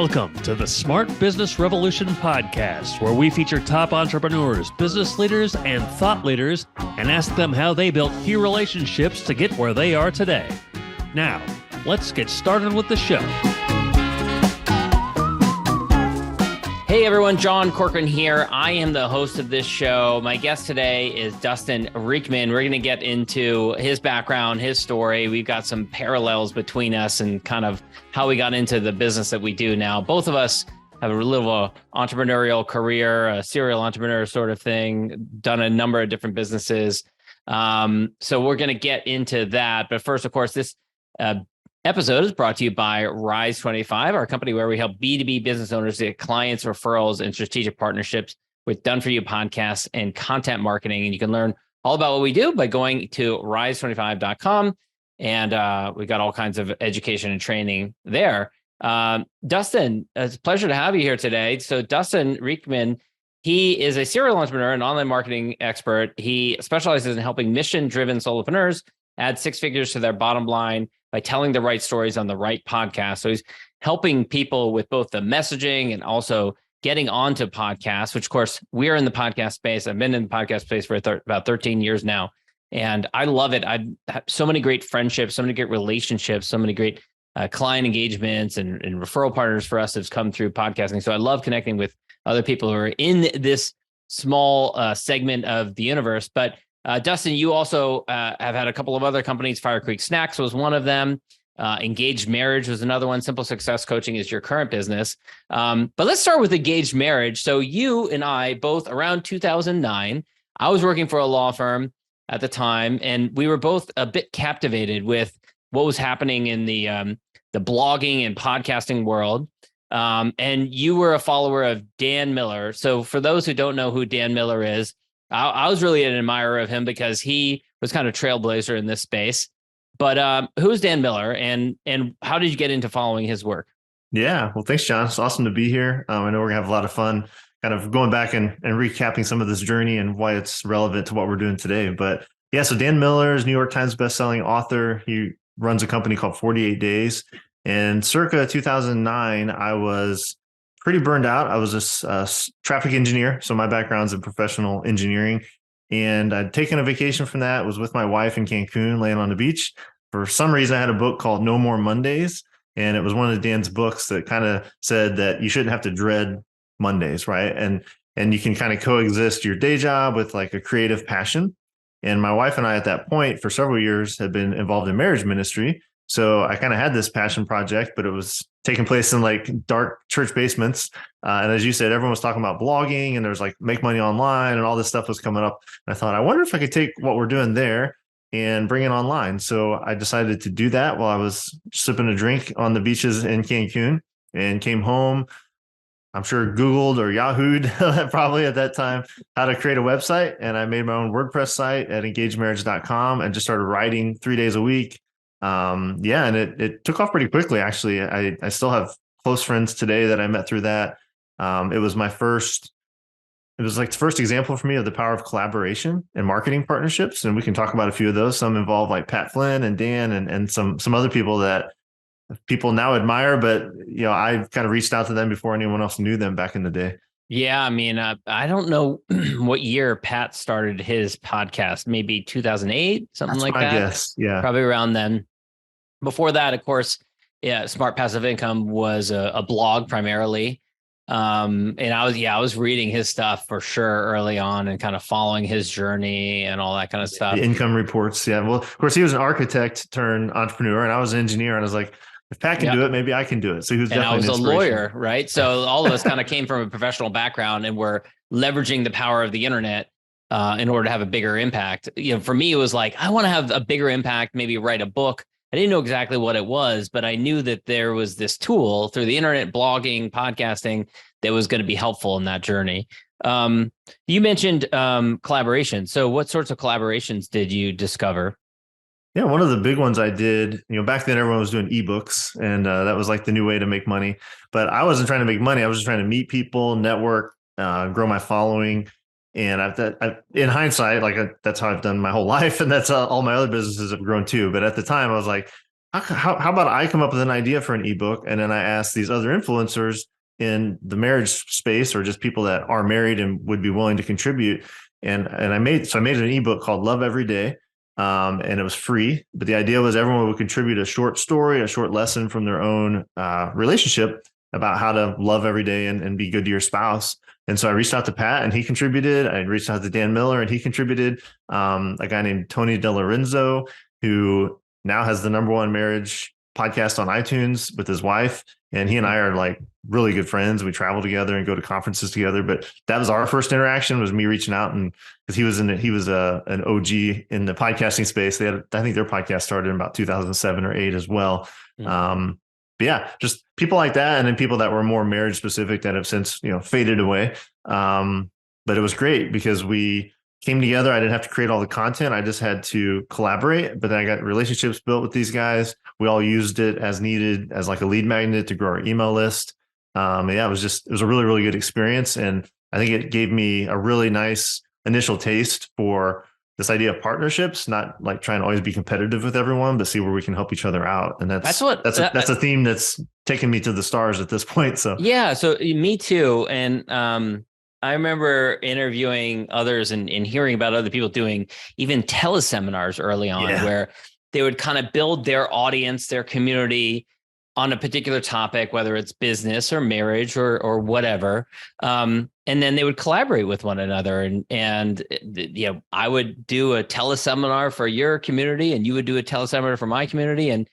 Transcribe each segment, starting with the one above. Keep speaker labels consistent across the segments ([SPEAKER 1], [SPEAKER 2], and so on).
[SPEAKER 1] Welcome to the Smart Business Revolution podcast, where we feature top entrepreneurs, business leaders, and thought leaders and ask them how they built key relationships to get where they are today. Now, let's get started with the show.
[SPEAKER 2] Hey everyone, John Corcoran here. I am the host of this show. My guest today is Dustin Riechmann. We're going to get into his background, his story. We've got some parallels between us and kind of how we got into the business that we do now. Both of us have a little entrepreneurial career, a serial entrepreneur sort of thing, done a number of different businesses. So we're going to get into that. But first, of course, this episode is brought to you by Rise 25, our company where we help B2B business owners get clients, referrals, and strategic partnerships with done-for-you podcasts and content marketing. And you can learn all about what we do by going to rise25.com. And we got all kinds of education and training there. Dustin, it's a pleasure to have you here today. So Dustin Riechmann, he is a serial entrepreneur and online marketing expert. He specializes in helping mission-driven solopreneurs add six figures to their bottom line by telling the right stories on the right podcast. So he's helping people with both the messaging and also getting onto podcasts, which of course we're in the podcast space. I've been in the podcast space for about 13 years now. And I love it. I've had so many great friendships, so many great relationships, so many great client engagements and referral partners for us that's come through podcasting. So I love connecting with other people who are in this small segment of the universe. But Dustin, you also have had a couple of other companies. FireCreek Snacks was one of them. Engaged Marriage was another one. Simple Success Coaching is your current business. But let's start with Engaged Marriage. So you and I, both around 2009, I was working for a law firm at the time, and we were both a bit captivated with what was happening in the blogging and podcasting world. And you were a follower of Dan Miller. So for those who don't know who Dan Miller is, I was really an admirer of him because he was kind of trailblazer in this space. But who's Dan Miller, and how did you get into following his work?
[SPEAKER 3] Yeah, well, thanks, John. It's awesome to be here. I know we're gonna have a lot of fun kind of going back and recapping some of this journey and why it's relevant to what we're doing today. But yeah, so Dan Miller is New York Times bestselling author. He runs a company called 48 Days. And circa 2009, I was pretty burned out. I was a traffic engineer. So my background's in professional engineering. And I'd taken a vacation from that, was with my wife in Cancun, laying on the beach. For some reason, I had a book called No More Mondays. And it was one of Dan's books that kind of said that you shouldn't have to dread Mondays, right? And you can kind of coexist your day job with like a creative passion. And my wife and I at that point for several years had been involved in marriage ministry. So I kind of had this passion project, but it was taking place in like dark church basements. And as you said, everyone was talking about blogging and there's like make money online and all this stuff was coming up. And I thought, I wonder if I could take what we're doing there and bring it online. So I decided to do that while I was sipping a drink on the beaches in Cancun and came home. I'm sure Googled or Yahoo'd probably at that time how to create a website. And I made my own WordPress site at engagemarriage.com and just started writing 3 days a week. And it took off pretty quickly, actually. I still have close friends today that I met through that. It was like the first example for me of the power of collaboration and marketing partnerships. And we can talk about a few of those. Some involve like Pat Flynn and Dan and some other people that people now admire, but I kind of reached out to them before anyone else knew them back in the day.
[SPEAKER 2] Yeah, I mean, I don't know what year Pat started his podcast, maybe 2008, something like that.
[SPEAKER 3] Guess. Yeah,
[SPEAKER 2] probably around then. Before that, of course, yeah, Smart Passive Income was a blog primarily. And I was reading his stuff for sure early on and kind of following his journey and all that kind of stuff.
[SPEAKER 3] The income reports. Yeah. Well, of course, he was an architect turned entrepreneur and I was an engineer. And I was like, if Pat can do it, maybe I can do it. So he was definitely
[SPEAKER 2] and I was a lawyer, right? So all of us kind of came from a professional background and we're leveraging the power of the internet in order to have a bigger impact. For me, it was like, I want to have a bigger impact, maybe write a book. I didn't know exactly what it was, but I knew that there was this tool through the internet, blogging, podcasting, that was going to be helpful in that journey. You mentioned collaboration. So what sorts of collaborations did you discover?
[SPEAKER 3] Yeah, one of the big ones I did, back then everyone was doing ebooks and that was like the new way to make money. But I wasn't trying to make money. I was just trying to meet people, network, grow my following. And in hindsight, that's how I've done my whole life. And that's how all my other businesses have grown too. But at the time I was like, how about I come up with an idea for an ebook, and then I ask these other influencers in the marriage space or just people that are married and would be willing to contribute. And I made an ebook called Love Every Day. And it was free, but the idea was everyone would contribute a short story, a short lesson from their own relationship about how to love every day and be good to your spouse. And so I reached out to Pat and he contributed. I reached out to Dan Miller and he contributed. A guy named Tony DeLorenzo, who now has the #1 marriage podcast on iTunes with his wife. And he and I are like really good friends. We travel together and go to conferences together. But that was our first interaction, was me reaching out, and because he was an OG in the podcasting space. I think their podcast started in about 2007 or 8 as well. Mm-hmm. But yeah, just people like that, and then people that were more marriage specific that have since faded away. But it was great because we came together. I didn't have to create all the content. I just had to collaborate. But then I got relationships built with these guys. We all used it as needed as like a lead magnet to grow our email list. Yeah, it was a really, really good experience. And I think it gave me a really nice initial taste for this idea of partnerships, not like trying to always be competitive with everyone, but see where we can help each other out. And that's a theme that's taken me to the stars at this point. So
[SPEAKER 2] yeah, so me too. And I remember interviewing others and hearing about other people doing even teleseminars early on, where they would kind of build their audience, their community on a particular topic, whether it's business or marriage or whatever. And then they would collaborate with one another. And I would do a teleseminar for your community and you would do a teleseminar for my community. And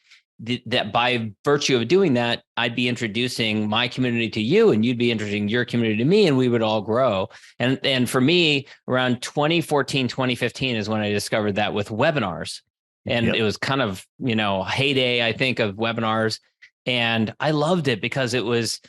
[SPEAKER 2] that by virtue of doing that, I'd be introducing my community to you and you'd be introducing your community to me, and we would all grow. And for me, around 2014, 2015 is when I discovered that with webinars. And it was kind of, heyday, I think, of webinars. And I loved it because it was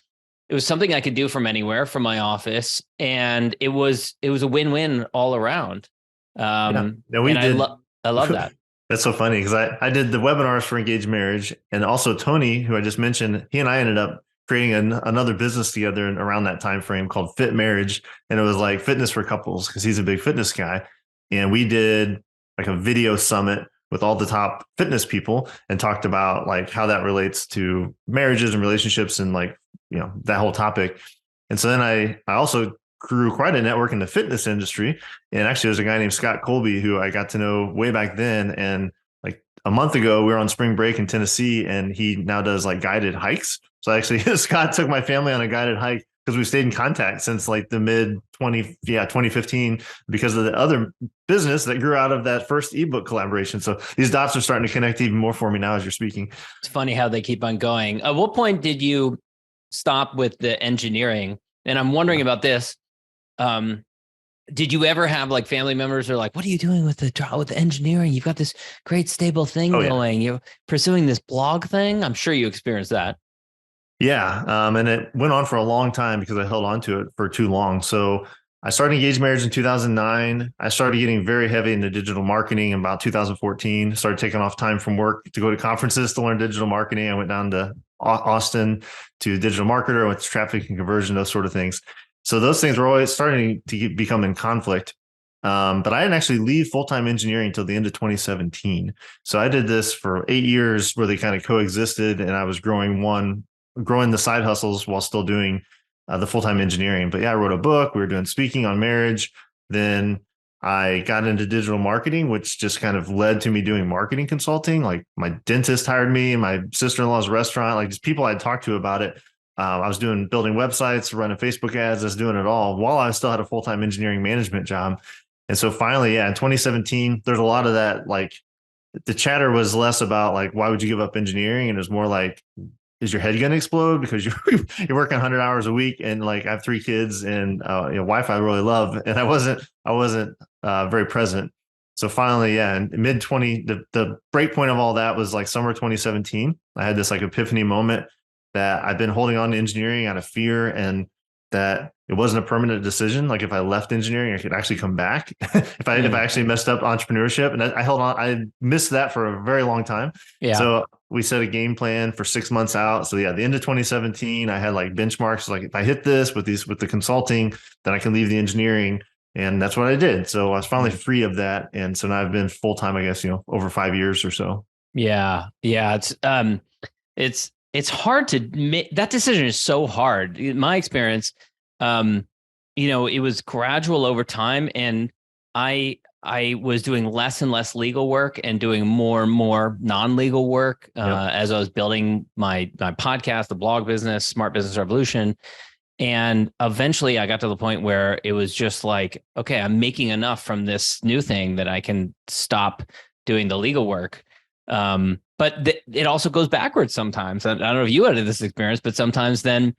[SPEAKER 2] something I could do from anywhere, from my office. And it was a win-win all around. I love that.
[SPEAKER 3] That's so funny because I did the webinars for Engaged Marriage, and also Tony, who I just mentioned, he and I ended up creating another business together around that time frame called Fit Marriage, and it was like fitness for couples because he's a big fitness guy, and we did like a video summit with all the top fitness people and talked about like how that relates to marriages and relationships and like that whole topic. And so then I also grew quite a network in the fitness industry. And actually there's a guy named Scott Colby who I got to know way back then. And like a month ago, we were on spring break in Tennessee, and he now does like guided hikes. So actually Scott took my family on a guided hike because we stayed in contact since like the mid 2015 because of the other business that grew out of that first ebook collaboration. So these dots are starting to connect even more for me now as you're speaking.
[SPEAKER 2] It's funny how they keep on going. At what point did you stop with the engineering? And I'm wondering about this. Did you ever have like family members who are like, what are you doing with the engineering? You've got this great stable thing going. You're pursuing this blog thing. I'm sure you experienced that.
[SPEAKER 3] Yeah. And it went on for a long time because I held on to it for too long. So I started Engaged Marriage in 2009. I started getting very heavy into digital marketing in about 2014, started taking off time from work to go to conferences to learn digital marketing. I went down to Austin to digital marketer, went to traffic and conversion, those sort of things. So those things were always starting to become in conflict. But I didn't actually leave full-time engineering until the end of 2017. So I did this for 8 years where they kind of coexisted, and I was growing the side hustles while still doing the full-time engineering. But yeah, I wrote a book. We were doing speaking on marriage. Then I got into digital marketing, which just kind of led to me doing marketing consulting. Like my dentist hired me, my sister-in-law's restaurant, like just people I'd talked to about it. I was building websites, running Facebook ads, I was doing it all while I still had a full-time engineering management job. And so finally, in 2017, there's a lot of that, like the chatter was less about like, why would you give up engineering? And it was more like, is your head going to explode because you're working 100 hours a week, and like I have 3 kids and wife I really love, and I wasn't very present. So finally, in mid 20, the break point of all that was like summer 2017. I had this like epiphany moment that I've been holding on to engineering out of fear, and that it wasn't a permanent decision. Like if I left engineering, I could actually come back if I actually messed up entrepreneurship. And I held on, I missed that for a very long time. Yeah. So we set a game plan for 6 months out. So the end of 2017, I had like benchmarks. Like if I hit this with the consulting, then I can leave the engineering. And that's what I did. So I was finally free of that. And so now I've been full-time, I guess, over 5 years or so.
[SPEAKER 2] Yeah. Yeah. It's hard to make that decision is so hard. In my experience, um, it was gradual over time, and I was doing less and less legal work and doing more and more non-legal work
[SPEAKER 3] Yep.
[SPEAKER 2] as I was building my podcast, the blog business, Smart Business Revolution. And eventually I got to the point where it was just like, okay, I'm making enough from this new thing that I can stop doing the legal work. But it also goes backwards sometimes. I don't know if you had this experience, but sometimes then,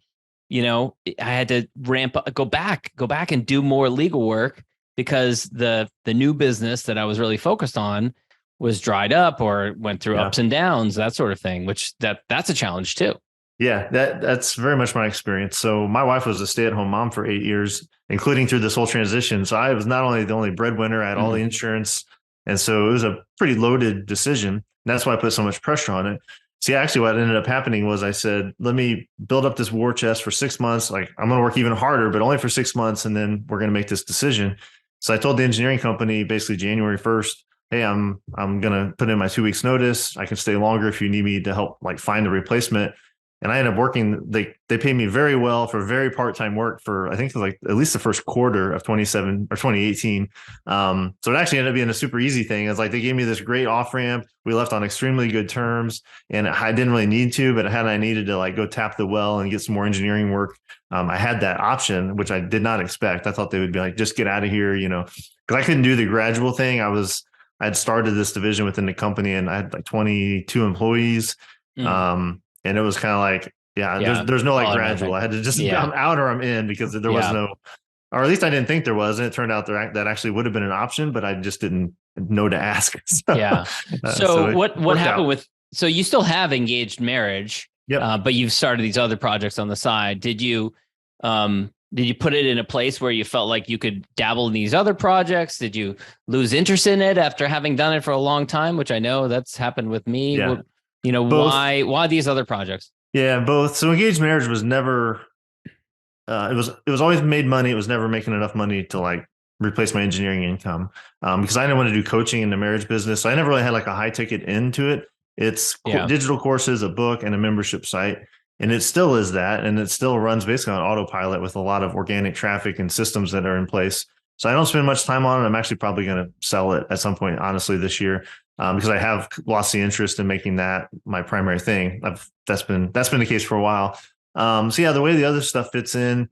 [SPEAKER 2] I had to ramp up, go back and do more legal work because the new business that I was really focused on was dried up or went through ups and downs, that sort of thing, which that's a challenge too.
[SPEAKER 3] Yeah, that's very much my experience. So my wife was a stay-at-home mom for 8 years, including through this whole transition. So I was not only the only breadwinner, I had all the insurance. And so it was a pretty loaded decision. And that's why I put so much pressure on it. See, actually what ended up happening was I said, let me build up this war chest for 6 months. Like I'm going to work even harder, but only for 6 months. And then we're going to make this decision. So I told the engineering company basically January 1st, hey, I'm going to put in my 2 weeks notice. I can stay longer if you need me to help like find the replacement. And I ended up working, they paid me very well for very part-time work for, I think like at least the first quarter of 2018. So it actually ended up being a super easy thing. It's like, they gave me this great off ramp. We left on extremely good terms and I didn't really need to, but had I needed to like go tap the well and get some more engineering work, I had that option, which I did not expect. I thought they would be like, just get out of here, because I couldn't do the gradual thing. I'd started this division within the company and I had like 22 employees. And it was kind of like, there's no like gradual. I had to just, I'm out or I'm in because there was no, or at least I didn't think there was. And it turned out that actually would have been an option, but I just didn't know to ask.
[SPEAKER 2] So what happened so you still have engaged marriage, but you've started these other projects on the side. Did you put it in a place where you felt like you could dabble in these other projects? Did you lose interest in it after having done it for a long time, which I know that's happened with me?
[SPEAKER 3] Yeah.
[SPEAKER 2] Both. Why these other projects?
[SPEAKER 3] Yeah, both. So engaged marriage was never, it was always made money. It was never making enough money to like replace my engineering income because I didn't want to do coaching in the marriage business. So I never really had like a high ticket into it. It's digital courses, a book, and a membership site. And it still is that. And it still runs basically on autopilot with a lot of organic traffic and systems that are in place. So I don't spend much time on it. I'm actually probably going to sell it at some point, honestly, this year. Because I have lost the interest in making that my primary thing. That's been the case for a while. The way the other stuff fits in,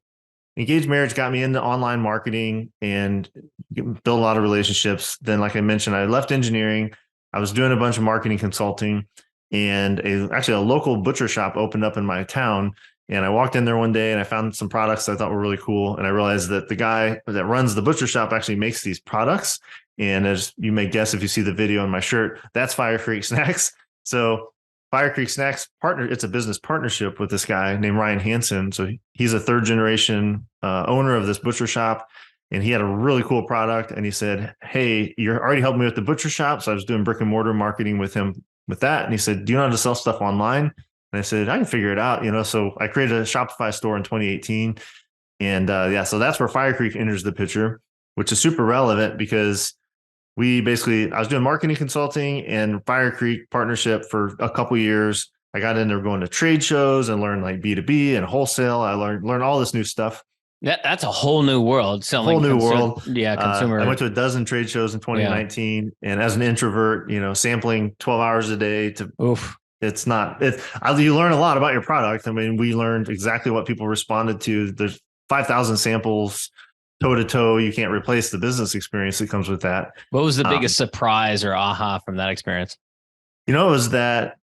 [SPEAKER 3] engaged marriage got me into online marketing and built a lot of relationships. Then, like I mentioned, I left engineering. I was doing a bunch of marketing consulting, and actually a local butcher shop opened up in my town. And I walked in there one day and I found some products that I thought were really cool. And I realized that the guy that runs the butcher shop actually makes these products. And as you may guess, if you see the video on my shirt, that's FireCreek Snacks. So FireCreek Snacks it's a business partnership with this guy named Ryan Hansen. So he's a third generation owner of this butcher shop. And he had a really cool product. And he said, hey, you're already helping me with the butcher shop. So I was doing brick and mortar marketing with him with that. And he said, do you know how to sell stuff online? And I said, I can figure it out, So I created a Shopify store in 2018. And so that's where FireCreek enters the picture, which is super relevant because I was doing marketing consulting and FireCreek partnership for a couple of years. I got in there going to trade shows and learned like B2B and wholesale. I learned all this new stuff.
[SPEAKER 2] That's a whole new world.
[SPEAKER 3] World.
[SPEAKER 2] Yeah, consumer.
[SPEAKER 3] I went to a dozen trade shows in 2019, and as an introvert, sampling 12 hours a day you learn a lot about your product. I mean, we learned exactly what people responded to. There's 5,000 samples toe to toe. You can't replace the business experience that comes with that.
[SPEAKER 2] What was the biggest surprise or aha from that experience?
[SPEAKER 3] It was that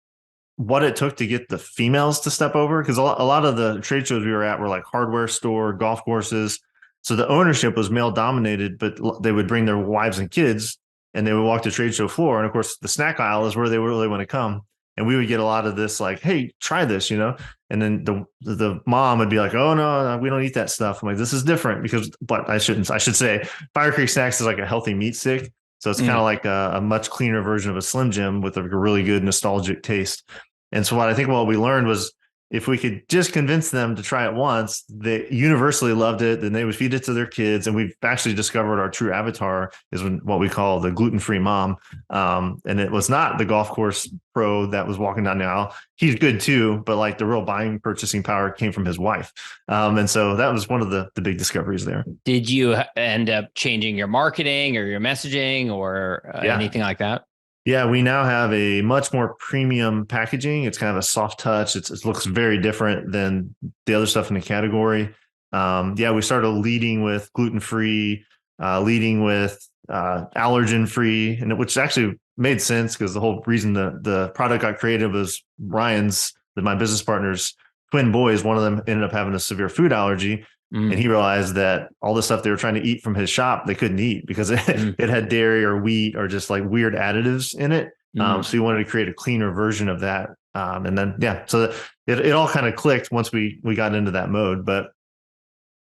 [SPEAKER 3] what it took to get the females to step over, because a lot of the trade shows we were at were like hardware store, golf courses. So the ownership was male dominated, but they would bring their wives and kids and they would walk the trade show floor. And of course, the snack aisle is where they really want to come. And we would get a lot of this like, hey, try this, And then the mom would be like, oh, no, we don't eat that stuff. I'm like, this is different but I should say FireCreek Snacks is like a healthy meat stick. So it's kind of like a much cleaner version of a Slim Jim with a really good nostalgic taste. And so what we learned was if we could just convince them to try it once, they universally loved it. Then they would feed it to their kids. And we've actually discovered our true avatar is what we call the gluten-free mom. And it was not the golf course pro that was walking down the aisle. He's good too, but like the real buying, purchasing power came from his wife. And so that was one of the big discoveries there.
[SPEAKER 2] Did you end up changing your marketing or your messaging or anything like that?
[SPEAKER 3] Yeah, we now have a much more premium packaging. It's kind of a soft touch. It looks very different than the other stuff in the category. We started leading with gluten-free, leading with allergen-free, and which actually made sense because the whole reason the product got created was my business partner's twin boys. One of them ended up having a severe food allergy. And he realized that all the stuff they were trying to eat from his shop, they couldn't eat because it had dairy or wheat or just like weird additives in it. So he wanted to create a cleaner version of that. So it all kind of clicked once we got into that mode. But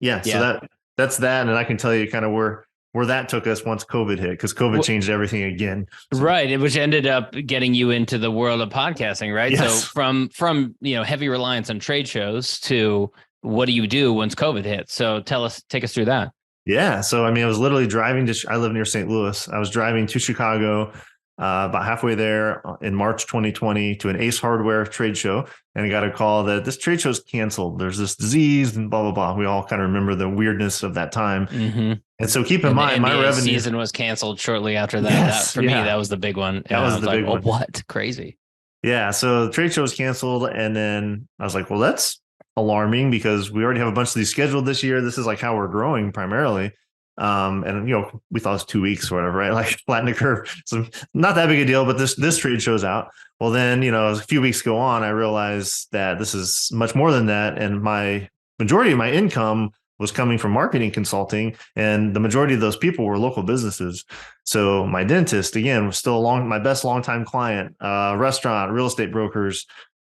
[SPEAKER 3] so that's that. And I can tell you kind of where that took us once COVID hit, because COVID changed everything again. So.
[SPEAKER 2] Right. Which ended up getting you into the world of podcasting, right?
[SPEAKER 3] Yes.
[SPEAKER 2] So from heavy reliance on trade shows to what do you do once COVID hits? So take us through that.
[SPEAKER 3] Yeah. So, I was literally driving I live near St. Louis. I was driving to Chicago about halfway there in March 2020 to an Ace Hardware trade show. And I got a call that this trade show is canceled. There's this disease and blah, blah, blah. We all kind of remember the weirdness of that time.
[SPEAKER 2] Mm-hmm.
[SPEAKER 3] And so keep in mind, my revenue
[SPEAKER 2] season was canceled shortly after that.
[SPEAKER 3] Yes,
[SPEAKER 2] For me, that was the big one.
[SPEAKER 3] That was the big one.
[SPEAKER 2] What? Crazy.
[SPEAKER 3] Yeah. So the trade show was canceled. And then I was like, well, that's alarming because we already have a bunch of these scheduled this year. This is like how we're growing primarily. And we thought it was 2 weeks or whatever, right? Like flatten the curve. So not that big a deal, but this trade shows out. Well, then, a few weeks go on, I realized that this is much more than that. And my majority of my income was coming from marketing consulting. And the majority of those people were local businesses. So my dentist, again, was still my best longtime client, restaurant, real estate brokers,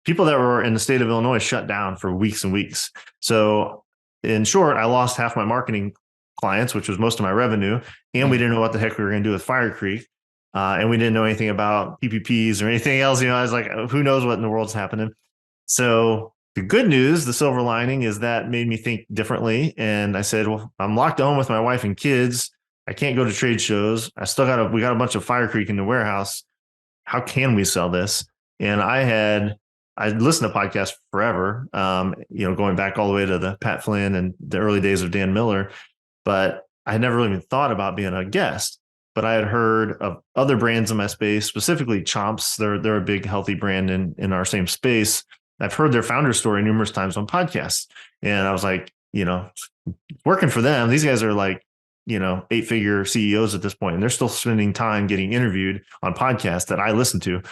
[SPEAKER 3] people that were in the state of Illinois shut down for weeks and weeks. So in short, I lost half my marketing clients, which was most of my revenue. And we didn't know what the heck we were going to do with FireCreek. And we didn't know anything about PPPs or anything else. I was like, who knows what in the world's happening? So the good news, the silver lining, is that made me think differently. And I said, well, I'm locked home with my wife and kids. I can't go to trade shows. We got a bunch of FireCreek in the warehouse. How can we sell this? And I'd listened to podcasts forever, going back all the way to the Pat Flynn and the early days of Dan Miller, but I had never really even thought about being a guest. But I had heard of other brands in my space, specifically Chomps. They're a big healthy brand in our same space. I've heard their founder story numerous times on podcasts. And I was like, working for them, these guys are like, 8-figure CEOs at this point, and they're still spending time getting interviewed on podcasts that I listen to.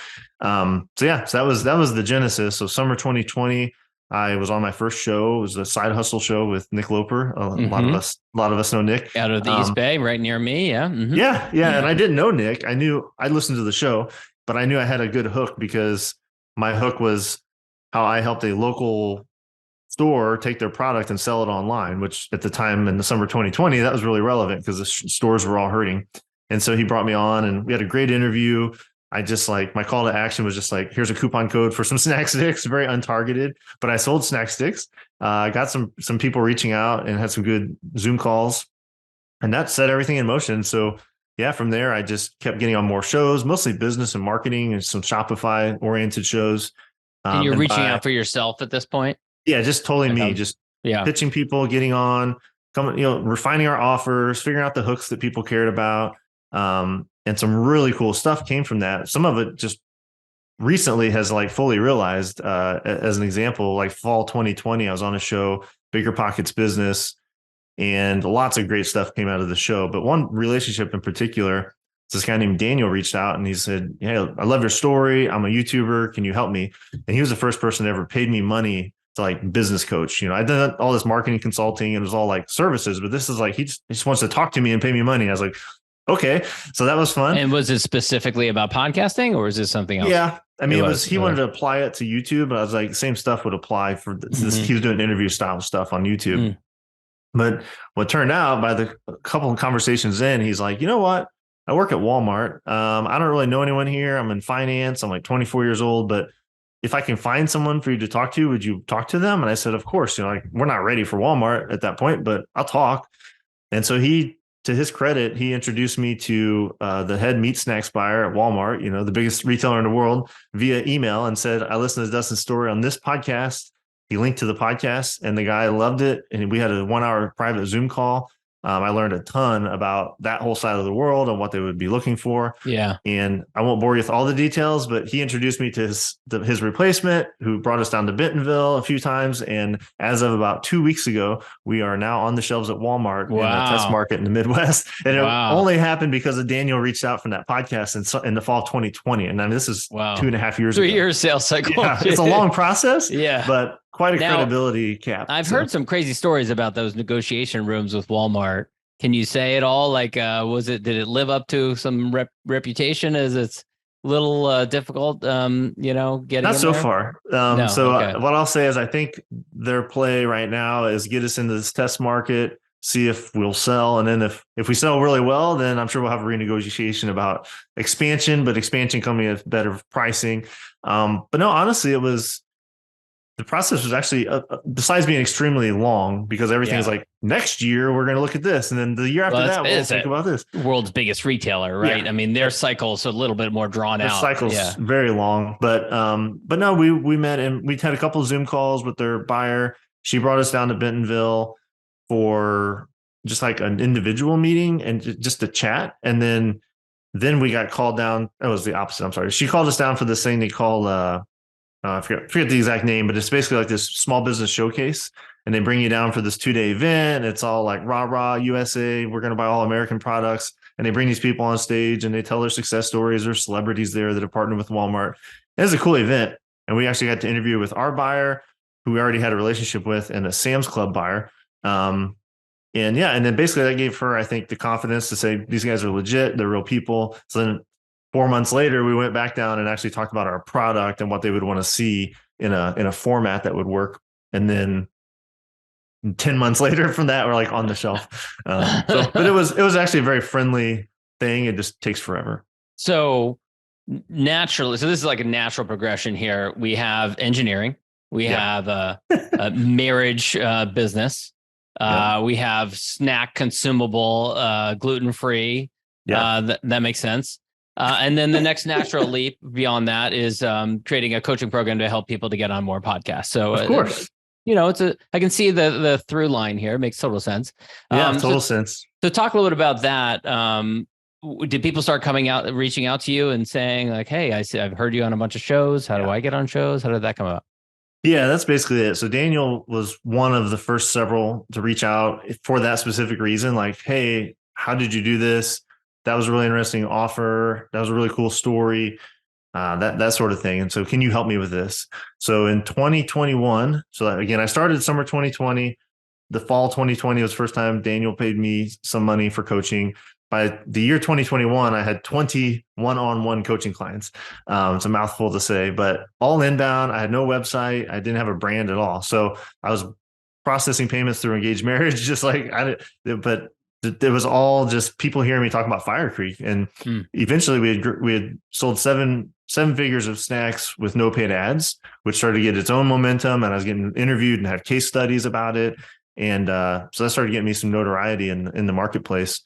[SPEAKER 3] So that was the genesis. So summer 2020, I was on my first show. It was a side hustle show with Nick Loper. A lot of us know Nick
[SPEAKER 2] out of the East Bay, right near me. Yeah. Mm-hmm.
[SPEAKER 3] Yeah. And I didn't know Nick. I listened to the show, but I knew I had a good hook because my hook was how I helped a local store take their product and sell it online, which at the time in the summer 2020, that was really relevant because the stores were all hurting. And so he brought me on and we had a great interview. I just my call to action was just like, here's a coupon code for some snack sticks, very untargeted, but I sold snack sticks. I got some people reaching out and had some good Zoom calls, and that set everything in motion. So from there, I just kept getting on more shows, mostly business and marketing and some Shopify oriented shows.
[SPEAKER 2] And you're reaching out for yourself at this point?
[SPEAKER 3] Yeah, just totally me, just pitching people, getting on, coming, refining our offers, figuring out the hooks that people cared about. And some really cool stuff came from that. Some of it just recently has fully realized, as an example, fall 2020, I was on a show, Bigger Pockets Business, and lots of great stuff came out of the show. But one relationship in particular, this guy named Daniel reached out and he said, hey, I love your story. I'm a YouTuber. Can you help me? And he was the first person that ever paid me money to business coach. I did all this marketing consulting and it was all services, but this is he just wants to talk to me and pay me money. I was like, okay. So that was fun.
[SPEAKER 2] And was it specifically about podcasting or is this something else?
[SPEAKER 3] Yeah. He wanted to apply it to YouTube, but I was like, same stuff would apply for this. Mm-hmm. He was doing interview style stuff on YouTube. Mm. But what turned out by the couple of conversations in, he's like, you know what? I work at Walmart. I don't really know anyone here. I'm in finance. I'm 24 years old, but if I can find someone for you to talk to, would you talk to them? And I said, of course, like we're not ready for Walmart at that point, but I'll talk. And so to his credit, he introduced me to the head meat snacks buyer at Walmart, the biggest retailer in the world, via email, and said, I listened to Dustin's story on this podcast. He linked to the podcast and the guy loved it. And we had a 1-hour private Zoom call. I learned a ton about that whole side of the world and what they would be looking for.
[SPEAKER 2] Yeah.
[SPEAKER 3] And I won't bore you with all the details, but he introduced me to his replacement, who brought us down to Bentonville a few times. And as of about 2 weeks ago, we are now on the shelves at Walmart in a test market in the Midwest. And it only happened because of Daniel reached out from that podcast in the fall of 2020. And then this is 2.5 years ago.
[SPEAKER 2] 3 years sales cycle.
[SPEAKER 3] Yeah, it's a long process.
[SPEAKER 2] Yeah.
[SPEAKER 3] But quite a credibility cap.
[SPEAKER 2] I've heard some crazy stories about those negotiation rooms with Walmart. Can you say it all? Like, did it live up to some reputation? Is it's a little difficult, getting
[SPEAKER 3] not so
[SPEAKER 2] there?
[SPEAKER 3] far. What I'll say is I think their play right now is get us into this test market, see if we'll sell. And then if we sell really well, then I'm sure we'll have a renegotiation about expansion, but expansion coming at better pricing. But no, honestly, the process was actually, besides being extremely long, because everything's like, next year, we're going to look at this. And then the year after that, we'll think about this.
[SPEAKER 2] World's biggest retailer, right?
[SPEAKER 3] Yeah.
[SPEAKER 2] I mean, their cycle's a little bit more drawn out.
[SPEAKER 3] Their cycle's very long. But no, we met and we had a couple of Zoom calls with their buyer. She brought us down to Bentonville for just like an individual meeting and just to chat. And then we got called down. It was the opposite. I'm sorry. She called us down for this thing they call I forget the exact name, but it's basically like this small business showcase. And they bring you down for this 2-day event. It's all like rah USA. We're going to buy all American products. And they bring these people on stage and they tell their success stories. There's celebrities there that have partnered with Walmart. It was a cool event. And we actually got to interview with our buyer, who we already had a relationship with, and a Sam's Club buyer. And then basically that gave her, I think, the confidence to say, these guys are legit. They're real people. So then 4 months later, we went back down and actually talked about our product and what they would want to see in a format that would work. And then 10 months later from that, we're like on the shelf. But it was actually a very friendly thing. It just takes forever.
[SPEAKER 2] So naturally, this is like a natural progression here. We have engineering, we have a marriage business, we have snack consumable, gluten-free. That makes sense. And then the next natural leap beyond that is creating a coaching program to help people to get on more podcasts. So
[SPEAKER 3] of course,
[SPEAKER 2] I can see the through line here. It makes total sense.
[SPEAKER 3] Total sense.
[SPEAKER 2] So talk a little bit about that. Did people start reaching out to you and saying like, hey, I've heard you on a bunch of shows. How do I get on shows? How did that come about?
[SPEAKER 3] Yeah, that's basically it. So Daniel was one of the first several to reach out for that specific reason. Like, hey, how did you do this? That was a really interesting offer. That was a really cool story, that sort of thing. And so can you help me with this? So in 2021, so again, I started summer 2020. The fall 2020 was the first time Daniel paid me some money for coaching. By the year 2021, I had 20 one-on-one coaching clients. It's a mouthful to say, but all inbound. I had no website. I didn't have a brand at all. So I was processing payments through Engaged Marriage, just like but it was all just people hearing me talk about FireCreek. And eventually we had sold seven figures of snacks with no paid ads, which started to get its own momentum. And I was getting interviewed and had case studies about it. And so that started getting me some notoriety in the marketplace.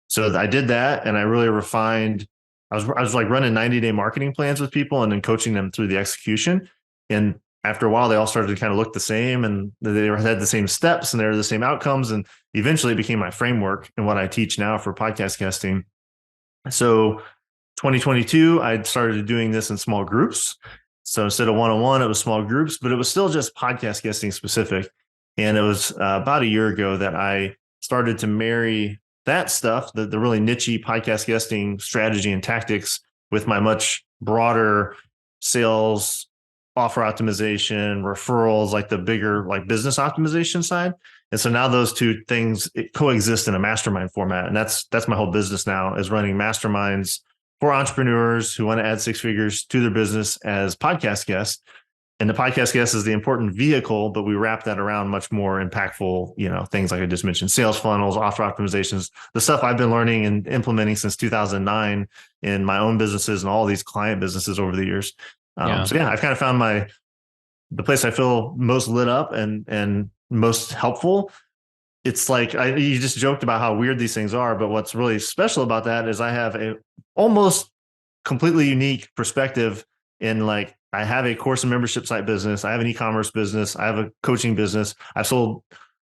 [SPEAKER 3] So I did that and I really refined. I was like running 90-day marketing plans with people and then coaching them through the execution. And after a while, they all started to kind of look the same and they had the same steps and they were the same outcomes. And eventually it became my framework and what I teach now for podcast guesting. So 2022, I started doing this in small groups. So instead of one-on-one, it was small groups, but it was still just podcast guesting specific. And it was about a year ago that I started to marry that stuff, the really niche-y podcast guesting strategy and tactics with my much broader sales, offer optimization, referrals, like the bigger like business optimization side. And so now those two things coexist in a mastermind format. And that's my whole business now, is running masterminds for entrepreneurs who want to add 6 figures to their business as podcast guests. And the podcast guest is the important vehicle, but we wrap that around much more impactful, things like I just mentioned, sales funnels, offer optimizations, the stuff I've been learning and implementing since 2009 in my own businesses and all these client businesses over the years. So yeah, I've kind of found the place I feel most lit up and most helpful. It's like you just joked about how weird these things are, but what's really special about that is I have a almost completely unique perspective in like I have a course and membership site business, I have an e-commerce business, I have a coaching business, I've sold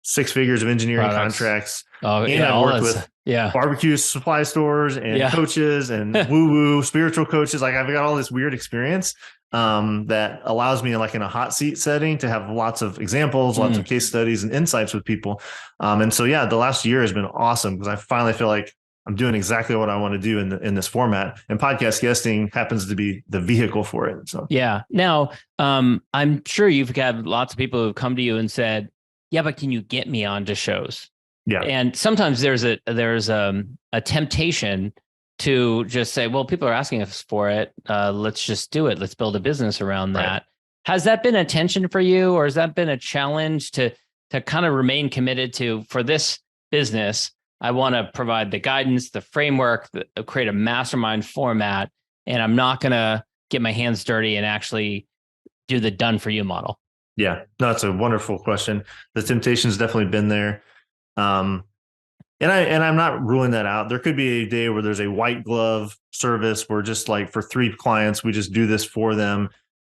[SPEAKER 3] 6 figures of engineering contracts, and I've worked with barbecue supply stores and coaches and woo-woo spiritual coaches. Like I've got all this weird experience that allows me like in a hot seat setting to have lots of examples, lots of case studies and insights with people. And so, yeah, the last year has been awesome because I finally feel like I'm doing exactly what I want to do in this format, and podcast guesting happens to be the vehicle for it. So,
[SPEAKER 2] yeah. Now, I'm sure you've got lots of people who've come to you and said, yeah, but can you get me onto shows?
[SPEAKER 3] Yeah.
[SPEAKER 2] And sometimes there's a temptation to just say, well, people are asking us for it. Let's just do it. Let's build a business around that. Right. Has that been a tension for you, or has that been a challenge to kind of remain committed to, for this business, I want to provide the guidance, the framework, create a mastermind format, and I'm not going to get my hands dirty and actually do the done for you model?
[SPEAKER 3] Yeah, no, that's a wonderful question. The temptation's definitely been there. And I'm not ruling that out. There could be a day where there's a white glove service where just like for 3 clients, we just do this for them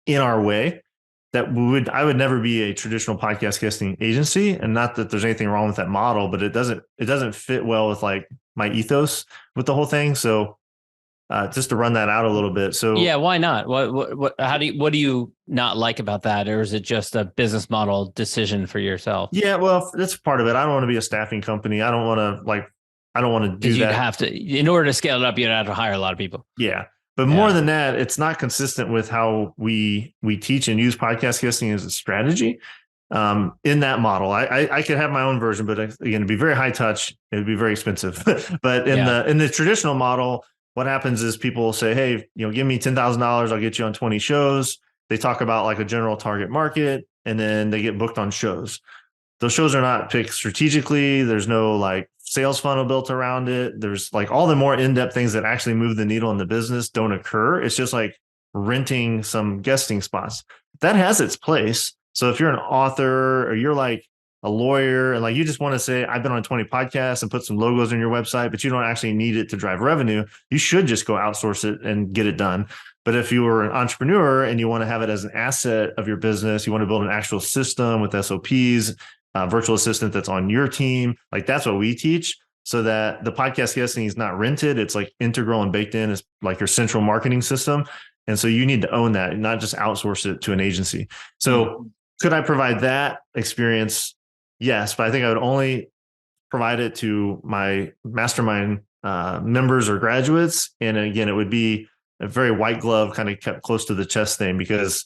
[SPEAKER 3] in our way. I would never be a traditional podcast guesting agency, and not that there's anything wrong with that model, but it doesn't fit well with like my ethos with the whole thing. So just to run that out a little bit. So
[SPEAKER 2] yeah, why not? What do you not like about that? Or is it just a business model decision for yourself?
[SPEAKER 3] Yeah, well, that's part of it. I don't want to be a staffing company. I don't want to do that.
[SPEAKER 2] You'd have to, in order to scale it up, you'd have to hire a lot of people.
[SPEAKER 3] Yeah. But more than that, it's not consistent with how we teach and use podcast guesting as a strategy. In that model, I could have my own version, but again, it'd be very high touch. It would be very expensive. But in the traditional model, what happens is people will say, hey, give me $10,000. I'll get you on 20 shows. They talk about like a general target market, and then they get booked on shows. Those shows are not picked strategically. There's no like sales funnel built around it. There's like all the more in-depth things that actually move the needle in the business don't occur. It's just like renting some guesting spots. That has its place. So if you're an author or you're like a lawyer and like you just want to say, I've been on 20 podcasts and put some logos on your website, but you don't actually need it to drive revenue, you should just go outsource it and get it done. But if you were an entrepreneur and you want to have it as an asset of your business, you want to build an actual system with SOPs, virtual assistant that's on your team, like that's what we teach, so that the podcast guesting is not rented. It's like integral and baked in. It's like your central marketing system. And so you need to own that and not just outsource it to an agency. So could I provide that experience? Yes, but I think I would only provide it to my mastermind members or graduates. And again, it would be a very white glove, kind of kept close to the chest thing, because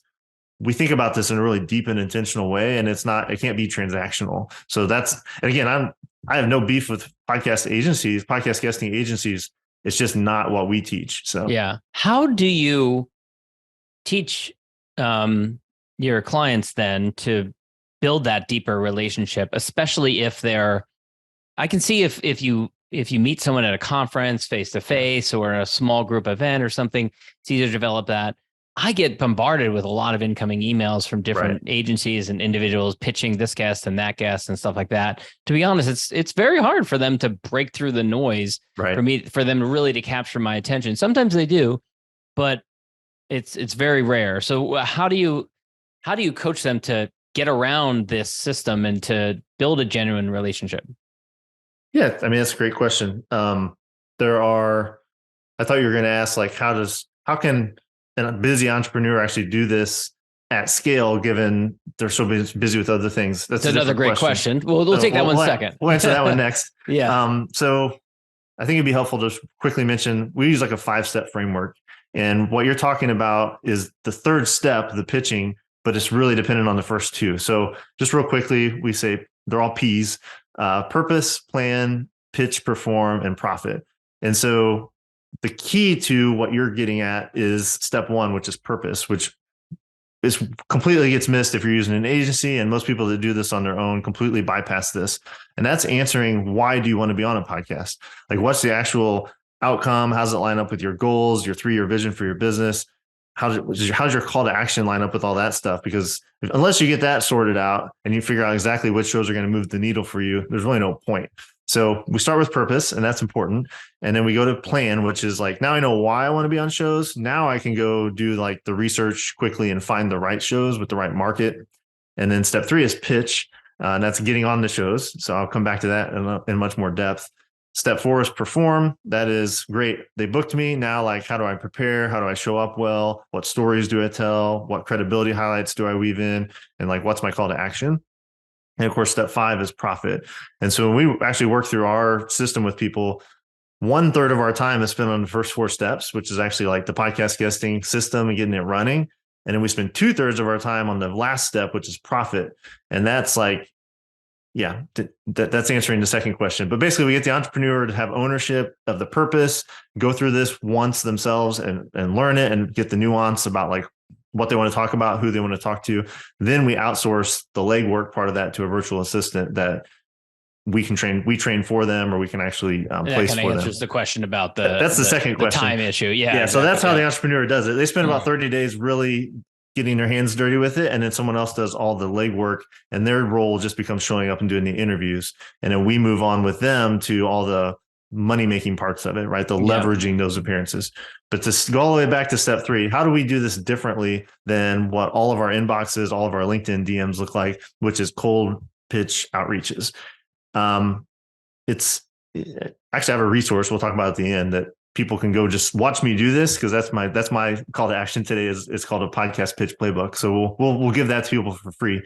[SPEAKER 3] we think about this in a really deep and intentional way, and it can't be transactional. So and again, I have no beef with podcast guesting agencies. It's just not what we teach. So
[SPEAKER 2] yeah. How do you teach your clients then to build that deeper relationship, especially if I can see if you meet someone at a conference face to face or a small group event or something, it's easier to develop that. I get bombarded with a lot of incoming emails from different agencies and individuals pitching this guest and that guest and stuff like that. To be honest, it's very hard for them to break through the noise for them really to capture my attention. Sometimes they do, but it's very rare. So how do you coach them to get around this system and to build a genuine relationship?
[SPEAKER 3] Yeah, I mean, that's a great question. I thought you were going to ask, like, how can a busy entrepreneur actually do this at scale, given they're so busy with other things? That's another great question.
[SPEAKER 2] We'll take that one second.
[SPEAKER 3] We'll answer that one next.
[SPEAKER 2] Yeah.
[SPEAKER 3] So I think it'd be helpful to quickly mention, we use like a 5-step framework. And what you're talking about is the third step, the pitching, but it's really dependent on the first 2. So just real quickly, we say they're all P's: purpose, plan, pitch, perform, and profit. And so the key to what you're getting at is step 1, which is purpose, which is completely gets missed if you're using an agency. And most people that do this on their own completely bypass this. And that's answering, why do you want to be on a podcast? Like, what's the actual outcome? How does it line up with your goals, your 3-year vision for your business? how's your call to action line up with all that stuff? Because unless you get that sorted out and you figure out exactly which shows are going to move the needle for you, there's really no point. So we start with purpose, and that's important. And then we go to plan, which is like, now I know why I want to be on shows. Now I can go do like the research quickly and find the right shows with the right market. And then step 3 is pitch, and that's getting on the shows. So I'll come back to that in much more depth. Step 4 is perform. That is great. They booked me. Now, like, how do I prepare? How do I show up well? What stories do I tell? What credibility highlights do I weave in? And like, what's my call to action? And of course, step 5 is profit. And so when we actually work through our system with people, 1/3 of our time is spent on the first 4 steps, which is actually like the podcast guesting system and getting it running. And then we spend 2/3 of our time on the last step, which is profit. And that's like, yeah, that's answering the second question. But basically, we get the entrepreneur to have ownership of the purpose, go through this once themselves and learn it and get the nuance about like what they want to talk about, who they want to talk to. Then we outsource the legwork part of that to a virtual assistant that we train for them, or we can actually place for them. That
[SPEAKER 2] answers the question about
[SPEAKER 3] that's the second question.
[SPEAKER 2] Time issue. Yeah.
[SPEAKER 3] Exactly. So that's how the entrepreneur does it. They spend about 30 days really getting their hands dirty with it. And then someone else does all the legwork, and their role just becomes showing up and doing the interviews. And then we move on with them to all the money-making parts of it, right? The leveraging those appearances. But to go all the way back to step 3, how do we do this differently than what all of our inboxes, all of our LinkedIn DMs look like, which is cold pitch outreaches? It's actually, I have a resource we'll talk about at the end that people can go just watch me do this, because that's my call to action today. It's called a podcast pitch playbook. So we'll give that to people for free.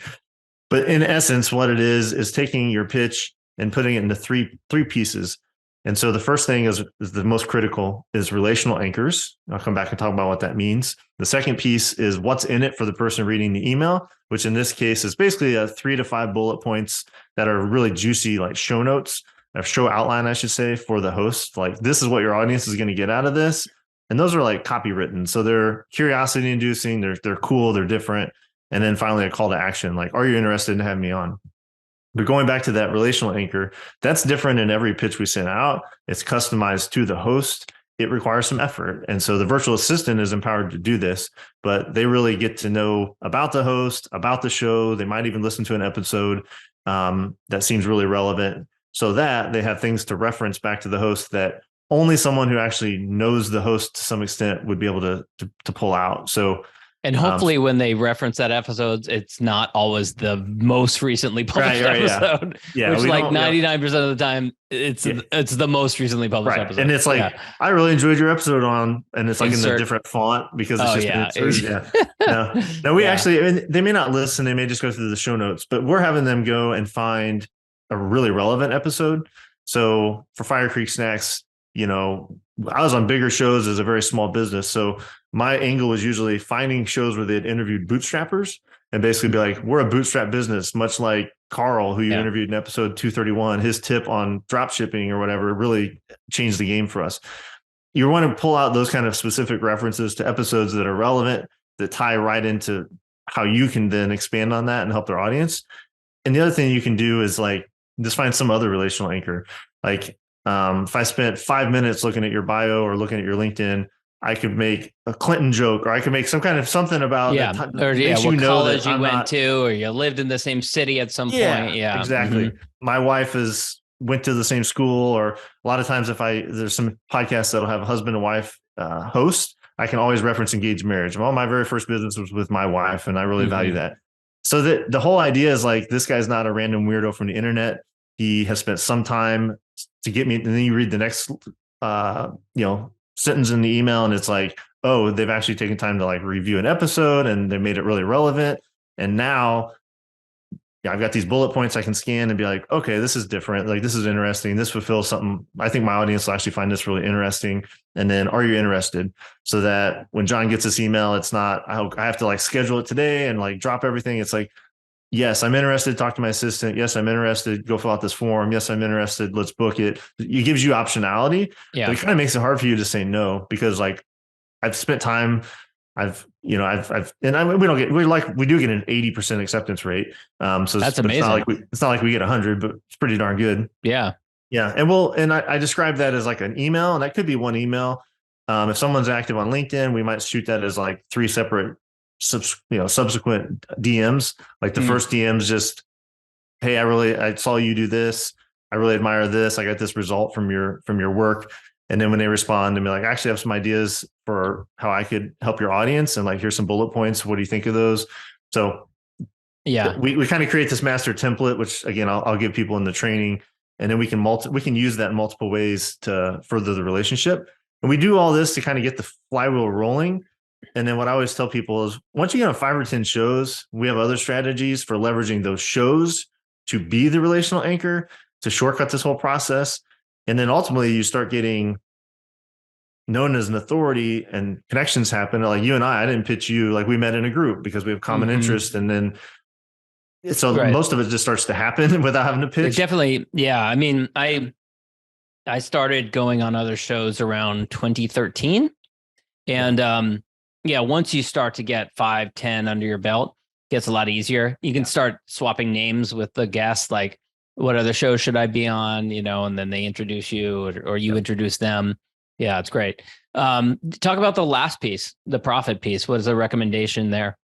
[SPEAKER 3] But in essence, what it is taking your pitch and putting it into three pieces. And so the first thing is the most critical is relational anchors. I'll come back and talk about what that means. The second piece is what's in it for the person reading the email, which in this case is basically 3 to 5 bullet points that are really juicy, like show notes, a show outline, I should say, for the host. Like, this is what your audience is going to get out of this. And those are like copywritten. So they're curiosity inducing. They're cool. They're different. And then finally a call to action. Like, are you interested in having me on? But going back to that relational anchor, that's different in every pitch we send out. It's customized to the host. It requires some effort. And so the virtual assistant is empowered to do this, but they really get to know about the host, about the show. They might even listen to an episode that seems really relevant, so that they have things to reference back to the host that only someone who actually knows the host to some extent would be able to pull out. So,
[SPEAKER 2] and hopefully when they reference that episode, it's not always the most recently published episode, which like 99% of the time it's the most recently published episode.
[SPEAKER 3] And it's like, I really enjoyed your episode on, and it's like in a different font because it's No, we actually, I mean, they may not listen. They may just go through the show notes, but we're having them go and find a really relevant episode. So for FireCreek Snacks, I was on bigger shows as a very small business. So my angle was usually finding shows where they had interviewed bootstrappers and basically be like, we're a bootstrap business, much like Carl, who you interviewed in episode 231. His tip on drop shipping or whatever really changed the game for us. You want to pull out those kind of specific references to episodes that are relevant, that tie right into how you can then expand on that and help their audience. And the other thing you can do is like, just find some other relational anchor. Like, if I spent 5 minutes looking at your bio or looking at your LinkedIn, I could make a Clinton joke, or I could make some kind of something about
[SPEAKER 2] what college you went to, or you lived in the same city at some point. Yeah,
[SPEAKER 3] exactly. Mm-hmm. My wife went to the same school, or a lot of times there's some podcasts that'll have a husband and wife host, I can always reference engaged marriage. Well, my very first business was with my wife, and I really value that. So the whole idea is like, this guy's not a random weirdo from the internet. He has spent some time to get me. And then you read the next, sentence in the email, and it's like, oh, they've actually taken time to like review an episode, and they made it really relevant. And now, I've got these bullet points I can scan and be like, okay, this is different. Like, this is interesting. This fulfills something. I think my audience will actually find this really interesting. And then, are you interested? So that when John gets this email, it's not, I have to like schedule it today and like drop everything. It's like, yes, I'm interested. Talk to my assistant. Yes, I'm interested. Go fill out this form. Yes, I'm interested. Let's book it. It gives you optionality. Yeah. But it kind of makes it hard for you to say no, because like, I've spent time, we do get an 80% acceptance rate. So that's amazing. It's not like we get 100, but it's pretty darn good.
[SPEAKER 2] Yeah.
[SPEAKER 3] Yeah. And I describe that as like an email, and that could be one email. If someone's active on LinkedIn, we might shoot that as like 3 separate subsequent DMs. Like the first DM is just, hey, I saw you do this. I really admire this. I got this result from your work. And then when they respond and be like, actually, I have some ideas for how I could help your audience, and like, here's some bullet points. What do you think of those? So
[SPEAKER 2] yeah,
[SPEAKER 3] we kind of create this master template, which again, I'll give people in the training, and then we can use that in multiple ways to further the relationship. And we do all this to kind of get the flywheel rolling. And then what I always tell people is, once you get on 5 or 10 shows, we have other strategies for leveraging those shows to be the relational anchor, to shortcut this whole process. And then ultimately you start getting known as an authority, and connections happen. Like you and I didn't pitch you, like we met in a group because we have common interest. And then so most of it just starts to happen without having to pitch.
[SPEAKER 2] Definitely. Yeah. I mean, I started going on other shows around 2013. And once you start to get 5, 10 under your belt, it gets a lot easier. You can start swapping names with the guests, like, what other shows should I be on? And then they introduce you, or you introduce them. Yeah, it's great. Talk about the last piece, the profit piece. What is the recommendation there?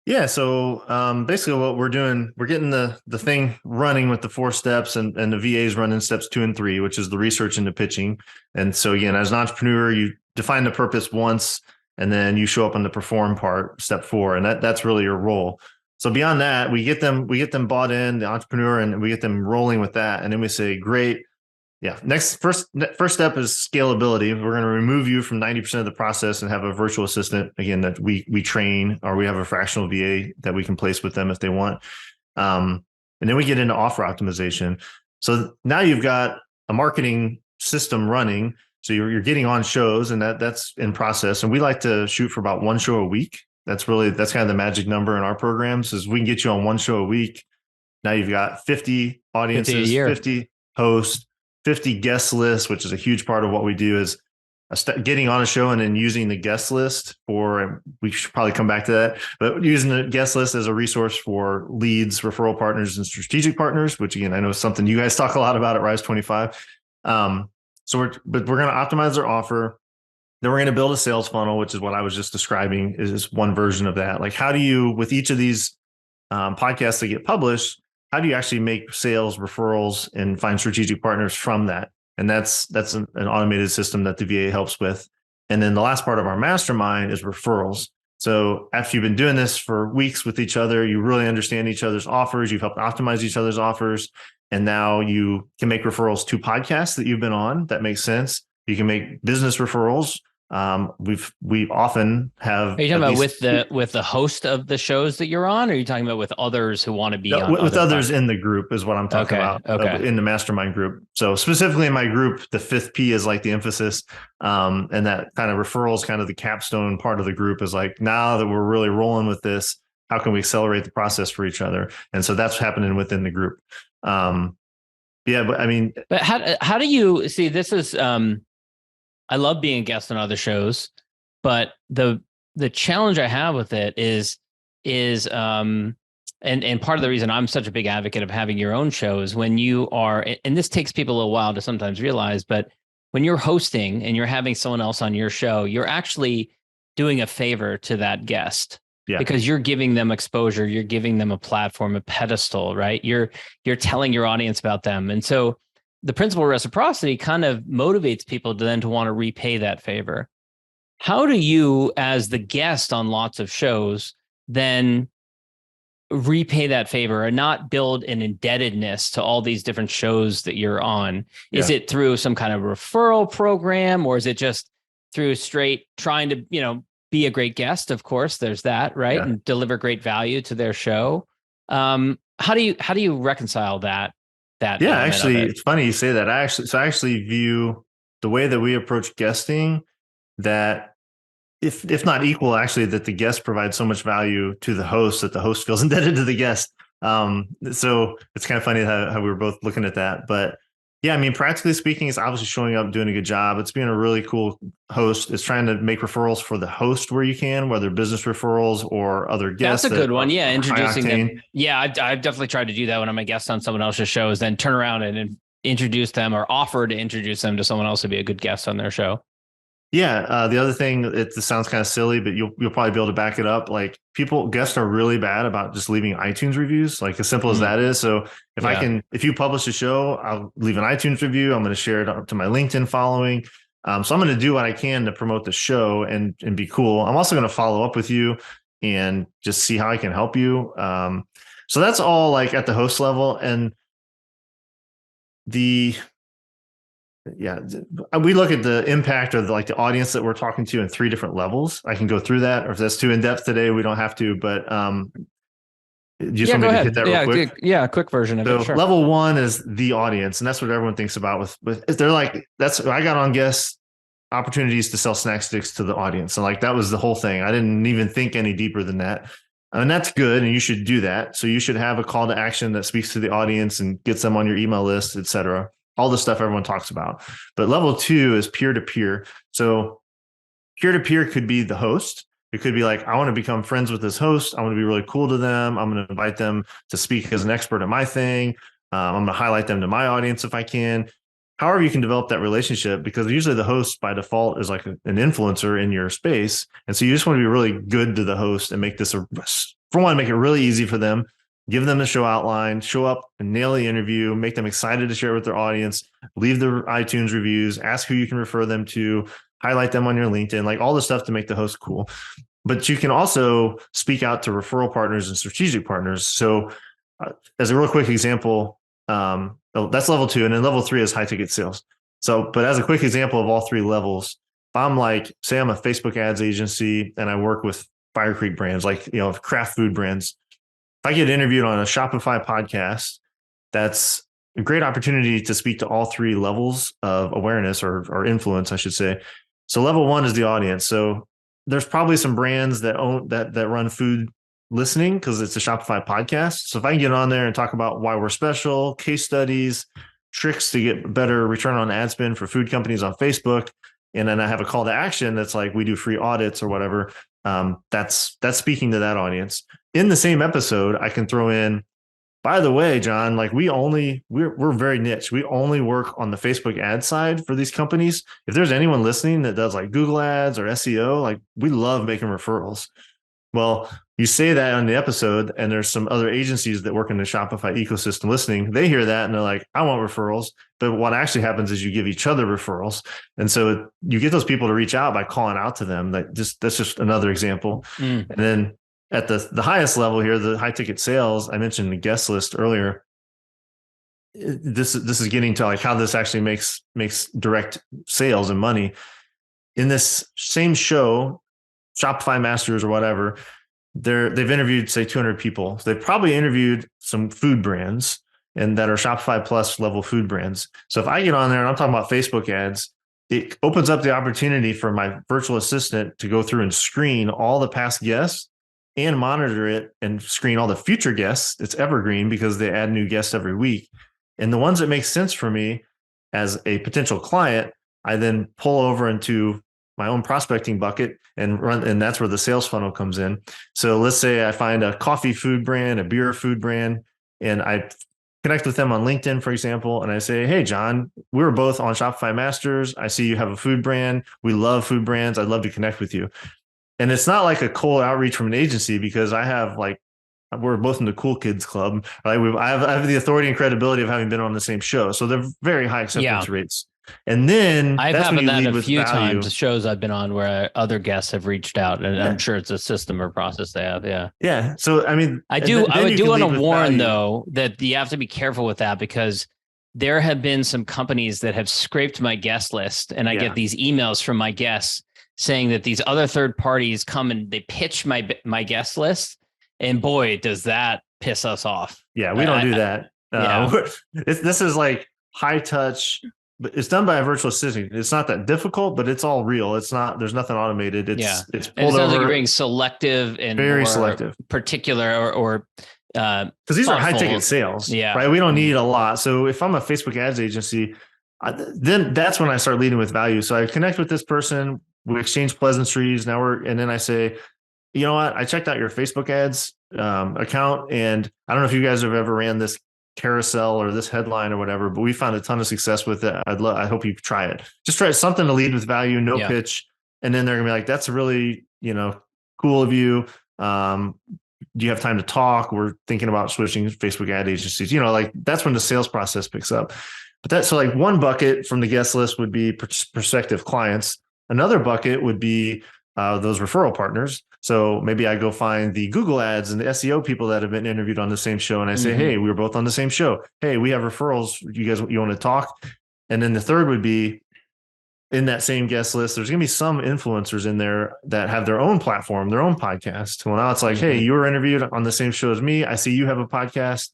[SPEAKER 3] Yeah. So basically what we're doing, we're getting the thing running with the 4 steps, and the VAs running steps 2 and 3, which is the research into pitching. And so again, as an entrepreneur, you define the purpose once, and then you show up on the perform part, step 4. And that's really your role. So beyond that, we get them bought in, the entrepreneur, and we get them rolling with that. And then we say, great. Yeah. First step is scalability. We're going to remove you from 90% of the process and have a virtual assistant, again, that we train, or we have a fractional VA that we can place with them if they want. And then we get into offer optimization. So now you've got a marketing system running. So you're getting on shows, and that's in process. And we like to shoot for about 1 show a week. That's kind of the magic number in our programs, is we can get you on 1 show a week. Now you've got 50 audiences, 50 hosts, 50 guest lists, which is a huge part of what we do, is getting on a show and then using the guest list we should probably come back to that, but using the guest list as a resource for leads, referral partners, and strategic partners, which again, I know is something you guys talk a lot about at Rise 25. So we're going to optimize their offer. Then we're going to build a sales funnel, which is what I was just describing, is one version of that. Like, how do you, with each of these podcasts that get published, how do you actually make sales, referrals, and find strategic partners from that? And that's an automated system that the VA helps with. And then the last part of our mastermind is referrals. So after you've been doing this for weeks with each other, you really understand each other's offers, you've helped optimize each other's offers, and now you can make referrals to podcasts that you've been on. That makes sense. You can make business referrals. We often have. Are you
[SPEAKER 2] talking about with the host of the shows that you're on, or are you talking about with others who want to be on?
[SPEAKER 3] With others in the group is what I'm talking about. In the mastermind group. So specifically in my group, the 5th P is like the emphasis, and that kind of referrals, kind of the capstone part of the group, is like, now that we're really rolling with this, how can we accelerate the process for each other? And so that's happening within the group. But
[SPEAKER 2] how do you see this? Is I love being a guest on other shows, but the challenge I have with it is and part of the reason I'm such a big advocate of having your own show is when you are, and this takes people a little while to sometimes realize, but when you're hosting and you're having someone else on your show, you're actually doing a favor to that guest. Yeah. Because you're giving them exposure, you're giving them a platform, a pedestal, right? You're telling your audience about them. And so the principle of reciprocity kind of motivates people to want to repay that favor. How do you, as the guest on lots of shows, then repay that favor and not build an indebtedness to all these different shows that you're on? Yeah. Is it through some kind of referral program, or is it just through straight trying to, be a great guest? Of course, there's that, right? Yeah. And deliver great value to their show. How do you reconcile that? Yeah,
[SPEAKER 3] actually, it's funny you say that. I actually view the way that we approach guesting, that if not equal, actually, that the guest provides so much value to the host that the host feels indebted to the guest. So it's kind of funny how we were both looking at that. But yeah, I mean, practically speaking, it's obviously showing up, doing a good job. It's being a really cool host. It's trying to make referrals for the host where you can, whether business referrals or other guests.
[SPEAKER 2] That's a good one. Yeah, introducing them. Yeah, I've definitely tried to do that when I'm a guest on someone else's show, is then turn around and introduce them, or offer to introduce them to someone else to be a good guest on their show.
[SPEAKER 3] Yeah. The other thing, it sounds kind of silly, but you'll probably be able to back it up. Like guests are really bad about just leaving iTunes reviews, like as simple as that is. So if you publish a show, I'll leave an iTunes review. I'm going to share it to my LinkedIn following. So I'm going to do what I can to promote the show and be cool. I'm also going to follow up with you and just see how I can help you. So that's all like at the host level. And we look at the impact of the audience that we're talking to in 3 different levels. I can go through that, or if that's too in depth today, we don't have to, but do you just want me to hit that real quick?
[SPEAKER 4] Yeah, a quick version of it. Sure.
[SPEAKER 3] Level 1 is the audience, and that's what everyone thinks about with they're like, I got on guest opportunities to sell snack sticks to the audience. And that was the whole thing. I didn't even think any deeper than that. And that's good. And you should do that. So you should have a call to action that speaks to the audience and gets them on your email list, et cetera. All the stuff everyone talks about. But level 2 is peer-to-peer. So peer-to-peer could be the host. It could be like, I want to become friends with this host. I want to be really cool to them. I'm going to invite them to speak as an expert at my thing. I'm going to highlight them to my audience if I can. However you can develop that relationship, because usually the host by default is like an influencer in your space. And so you just want to be really good to the host and make this make it really easy for them. Give them the show outline, show up and nail the interview, make them excited to share with their audience, leave their iTunes reviews, ask who you can refer them to, highlight them on your LinkedIn, like all the stuff to make the host cool. But you can also speak out to referral partners and strategic partners. So as a real quick example, that's level 2. And then level 3 is high ticket sales. So, but as a quick example of all 3 levels, if I'm say I'm a Facebook ads agency and I work with FireCreek brands, craft food brands. If I get interviewed on a Shopify podcast, that's a great opportunity to speak to all 3 levels of awareness or influence, I should say. So level 1 is the audience. So there's probably some brands that run food listening because it's a Shopify podcast. So if I can get on there and talk about why we're special, case studies, tricks to get better return on ad spend for food companies on Facebook, and then I have a call to action that's like, we do free audits or whatever. That's speaking to that audience. In the same episode, I can throw in, by the way, John, we're very niche. We only work on the Facebook ad side for these companies. If there's anyone listening that does Google ads or SEO, we love making referrals. Well, you say that on the episode, and there's some other agencies that work in the Shopify ecosystem listening. They hear that and they're like, I want referrals. But what actually happens is you give each other referrals. And so you get those people to reach out by calling out to them. That's just another example. And then at the highest level here, the high ticket sales, I mentioned the guest list earlier. This is getting to how this actually makes direct sales and money. In this same show, Shopify Masters or whatever, they've interviewed, say, 200 people. They've probably interviewed some food brands and that are Shopify Plus level food brands. So if I get on there and I'm talking about Facebook ads, it opens up the opportunity for my virtual assistant to go through and screen all the past guests and monitor it and screen all the future guests. It's evergreen because they add new guests every week. And the ones that make sense for me as a potential client, I then pull over into my own prospecting bucket and run, and that's where the sales funnel comes in. So let's say I find a coffee food brand, a beer food brand, and I connect with them on LinkedIn, for example, and I say, hey, John, we were both on Shopify Masters. I see you have a food brand. We love food brands. I'd love to connect with you. And it's not like a cold outreach from an agency because I have we're both in the cool kids club, right? I have the authority and credibility of having been on the same show. So they're very high acceptance rates. And then
[SPEAKER 4] I've happened that a few times, shows I've been on where other guests have reached out, and I'm sure it's a system or process they have. Yeah.
[SPEAKER 3] Yeah. So, I mean,
[SPEAKER 4] I do want to warn though, that you have to be careful with that because there have been some companies that have scraped my guest list, and I get these emails from my guests saying that these other third parties come and they pitch my guest list. And boy, does that piss us off. Yeah.
[SPEAKER 3] We don't do that. This is high touch. But it's done by a virtual assistant. It's not that difficult, but it's all real. It's not. There's nothing automated. It's pulled
[SPEAKER 4] it sounds
[SPEAKER 3] over.
[SPEAKER 4] Like you're being selective and
[SPEAKER 3] very selective,
[SPEAKER 4] particular, or
[SPEAKER 3] because these are high ticket sales. Yeah, right. We don't need a lot. So if I'm a Facebook ads agency, then that's when I start leading with value. So I connect with this person. We exchange pleasantries. And then I say, you know what? I checked out your Facebook ads account, and I don't know if you guys have ever ran this carousel or this headline or whatever, but we found a ton of success with it. I hope you try it. Just try something to lead with value, no pitch. And then they're gonna be like, that's really, cool of you. Do you have time to talk? We're thinking about switching Facebook ad agencies, that's when the sales process picks up. But so like one bucket from the guest list would be prospective clients. Another bucket would be those referral partners. So maybe I go find the Google ads and the SEO people that have been interviewed on the same show. And I say, hey, we were both on the same show. Hey, we have referrals. You want to talk? And then the third would be in that same guest list, there's going to be some influencers in there that have their own platform, their own podcast. Well, now it's like, hey, you were interviewed on the same show as me. I see you have a podcast.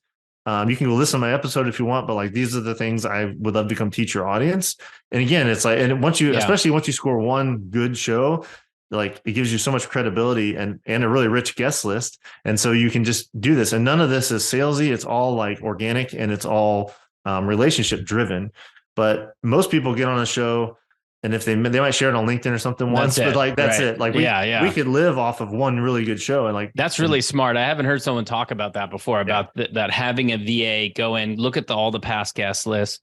[SPEAKER 3] You can go listen to my episode if you want, but like, these are the things I would love to come teach your audience. And again, it's like, and once you, especially once you score one good show, like it gives you so much credibility and a really rich guest list. And so you can just do this. And none of this is salesy. It's all like organic and it's all relationship driven. But most people get on a show, and if they might share it on LinkedIn or something once, but like, that's it. Like we could live off of one really good show. And like,
[SPEAKER 2] that's really smart. I haven't heard someone talk about that before, about that having a VA go in, look at all the past guest lists,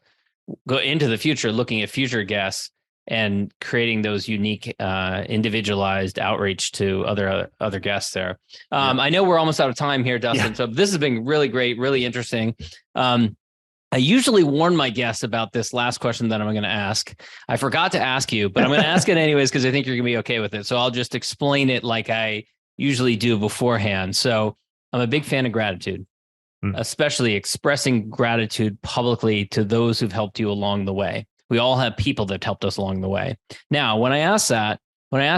[SPEAKER 2] go into the future, looking at future guests and creating those unique, individualized outreach to other guests there. I know we're almost out of time here, Dustin. So this has been really great, really interesting. I usually warn my guests about this last question that I'm going to ask. I forgot to ask you, but I'm going to ask it anyways, because I think you're going to be okay with it. So I'll just explain it like I usually do beforehand. So I'm a big fan of gratitude, especially expressing gratitude publicly to those who've helped you along the way. We all have people that helped us along the way. Now, when I ask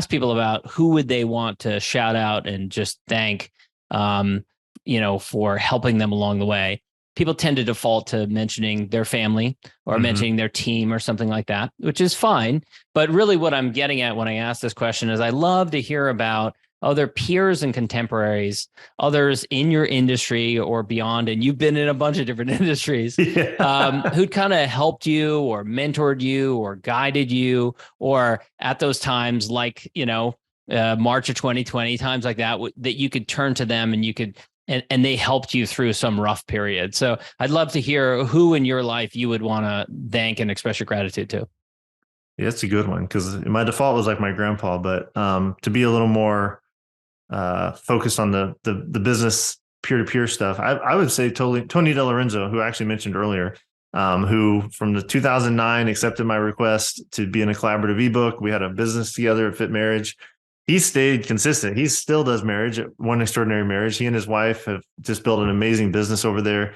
[SPEAKER 2] people about who would they want to shout out and just thank, for helping them along the way, people tend to default to mentioning their family or mentioning their team or something like that, which is fine. But really what I'm getting at when I ask this question is I love to hear about other peers and contemporaries, others in your industry or beyond, and you've been in a bunch of different industries, who'd kind of helped you or mentored you or guided you, or at those times, like, March of 2020, times like that, that you could turn to them and you could, and they helped you through some rough period. So I'd love to hear who in your life you would want to thank and express your gratitude to.
[SPEAKER 3] Yeah, that's a good one, because my default was like my grandpa, but to be a little more focused on the business peer-to-peer stuff, I would say Tony DeLorenzo, who I actually mentioned earlier, who from the 2009 accepted my request to be in a collaborative ebook. We had a business together at Fit Marriage. He stayed consistent. He still does marriage at One Extraordinary Marriage. He and his wife have just built an amazing business over there.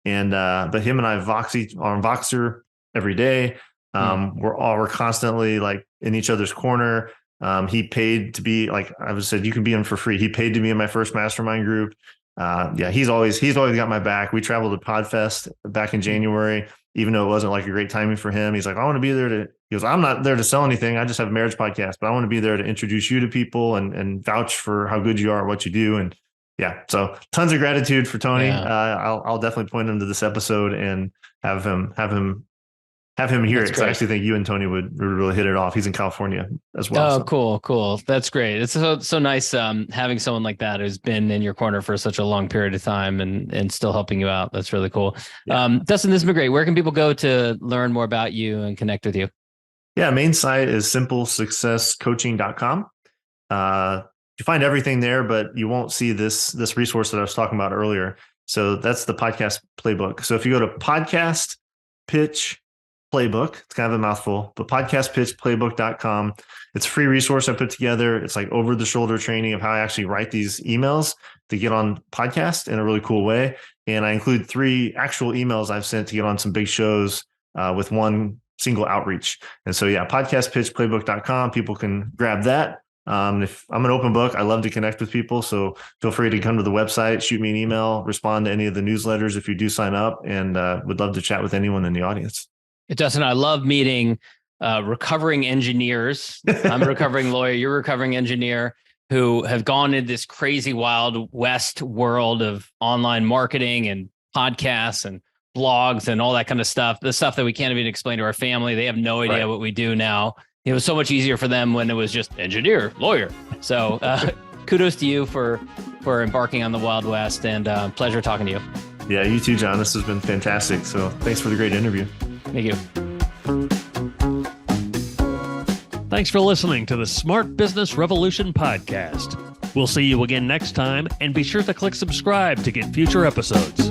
[SPEAKER 3] And but him and I on Voxer every day. We're constantly like in each other's corner. He paid to be, like I was said, you can be in for free. He paid to be in my first mastermind group. He's always got my back. We traveled to PodFest back in January, even though it wasn't like a great timing for him. He's like, I want to be there he goes, I'm not there to sell anything. I just have a marriage podcast, but I want to be there to introduce you to people and vouch for how good you are at what you do. And so tons of gratitude for Tony. I'll definitely point him to this episode and have him hear it, because I actually think you and Tony would really hit it off. He's in California as well.
[SPEAKER 2] Oh, cool. That's great. It's so nice having someone like that who's been in your corner for such a long period of time and still helping you out. That's really cool. Dustin, this has been great. Where can people go to learn more about you and connect with you?
[SPEAKER 3] Yeah, main site is simplesuccesscoaching.com. You find everything there, but you won't see this resource that I was talking about earlier. So that's the podcast playbook. So if you go to podcast pitch playbook, it's kind of a mouthful, but podcastpitchplaybook.com. It's a free resource I put together. It's like over the shoulder training of how I actually write these emails to get on podcast in a really cool way. And I include 3 actual emails I've sent to get on some big shows with one single outreach. And so, podcastpitchplaybook.com. People can grab that. If I'm an open book, I love to connect with people. So feel free to come to the website, shoot me an email, respond to any of the newsletters if you do sign up, and would love to chat with anyone in the audience.
[SPEAKER 2] Dustin, I love meeting recovering engineers. I'm a recovering lawyer. You're a recovering engineer who have gone into this crazy wild west world of online marketing and podcasts and blogs and all that kind of stuff. The stuff that we can't even explain to our family. They have no idea what we do now. It was so much easier for them when it was just engineer, lawyer. So kudos to you for embarking on the Wild West, and pleasure talking to you.
[SPEAKER 3] Yeah, you too, John. This has been fantastic. So thanks for the great interview.
[SPEAKER 2] Thank you.
[SPEAKER 1] Thanks for listening to the Smart Business Revolution podcast. We'll see you again next time, and be sure to click subscribe to get future episodes.